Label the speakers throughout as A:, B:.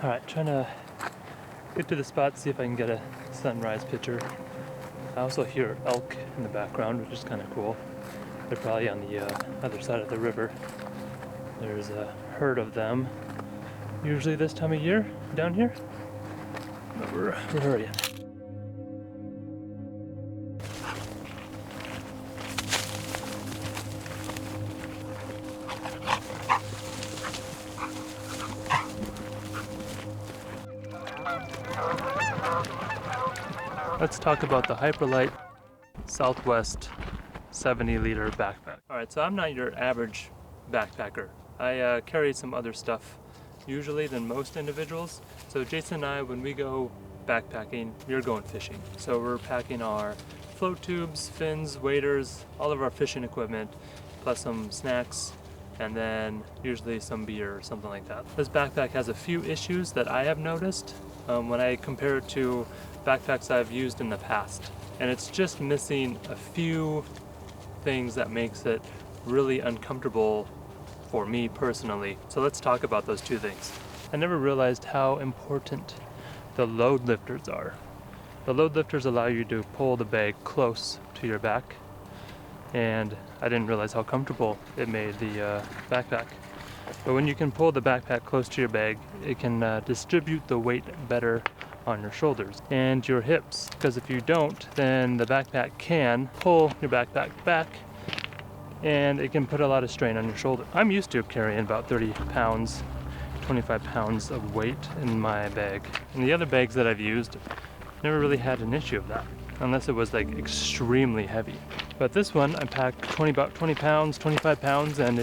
A: Alright, trying to get to the spot, see if I can get a sunrise picture. I also hear elk in the background, which is kind of cool. They're probably on the other side of the river. There's a herd of them, usually this time of year down here. But we're hurrying. Let's talk about the Hyperlite Southwest 70-liter backpack. Alright, so I'm not your average backpacker. I carry some other stuff usually than most individuals. So Jason and I, when we go backpacking, we're going fishing. So we're packing our float tubes, fins, waders, all of our fishing equipment, plus some snacks, and then usually some beer or something like that. This backpack has a few issues that I have noticed when I compare it to backpacks I've used in the past. And it's just missing a few things that makes it really uncomfortable for me personally. So let's talk about those two things. I never realized how important the load lifters are. The load lifters allow you to pull the bag close to your back, and I didn't realize how comfortable it made the backpack. But when you can pull the backpack close to your bag, it can distribute the weight better on your shoulders and your hips, because if you don't, then the backpack can pull your backpack back and it can put a lot of strain on your shoulder. I'm used to carrying about 30 pounds, 25 pounds of weight in my bag. And the other bags that I've used never really had an issue of that, unless it was like extremely heavy. But this one, I packed about 20 pounds, 25 pounds, and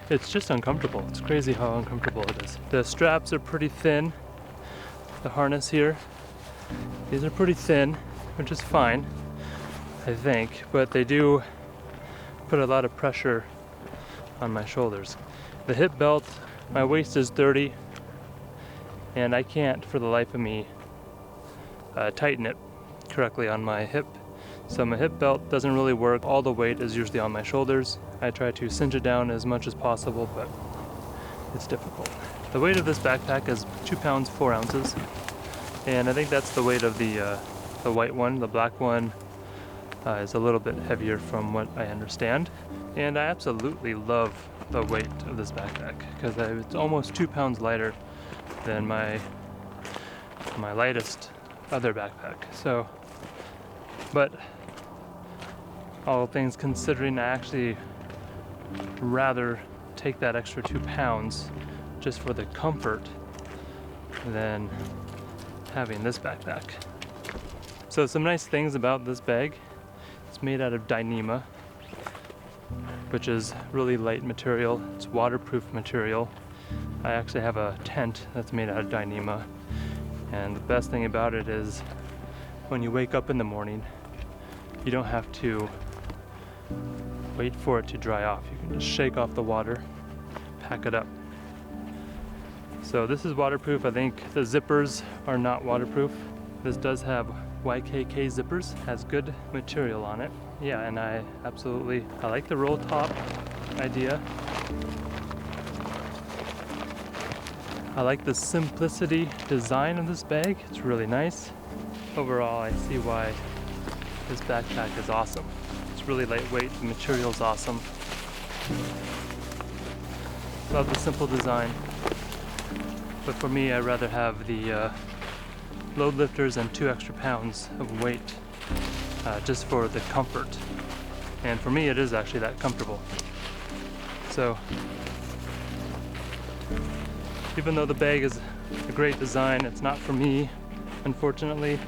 A: it's just uncomfortable. It's crazy how uncomfortable it is. The straps are pretty thin. The harness here, these are pretty thin, which is fine, I think, but they do put a lot of pressure on my shoulders. The hip belt, my waist is 30, and I can't for the life of me tighten it correctly on my hip. So my hip belt doesn't really work. All the weight is usually on my shoulders. I try to cinch it down as much as possible, but it's difficult. The weight of this backpack is 2 pounds 4 ounces, and I think that's the weight of the white one. The black one is a little bit heavier from what I understand, and I absolutely love the weight of this backpack because it's almost 2 pounds lighter than my lightest other backpack. So, but all things considering, I actually rather take that extra 2 pounds just for the comfort than having this backpack. So some nice things about this bag. It's made out of Dyneema, which is really light material. It's waterproof material. I actually have a tent that's made out of Dyneema, and the best thing about it is when you wake up in the morning, you don't have to wait for it to dry off. You can just shake off the water, pack it up. So this is waterproof. I think the zippers are not waterproof. This does have YKK zippers, has good material on it. Yeah, and I like the roll top idea. I like the simplicity design of this bag. It's really nice. Overall, I see why this backpack is awesome. It's really lightweight, the material's awesome. Love the simple design. But for me, I'd rather have the load lifters and 2 extra pounds of weight just for the comfort. And for me, it is actually that comfortable. So, even though the bag is a great design, it's not for me, unfortunately.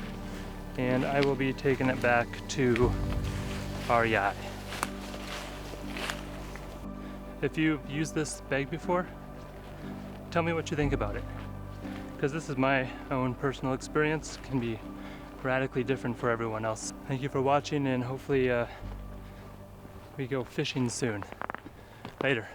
A: And I will be taking it back to our yacht. If you've used this bag before, tell me what you think about it, because this is my own personal experience. It can be radically different for everyone else. Thank you for watching, and hopefully we go fishing soon. Later.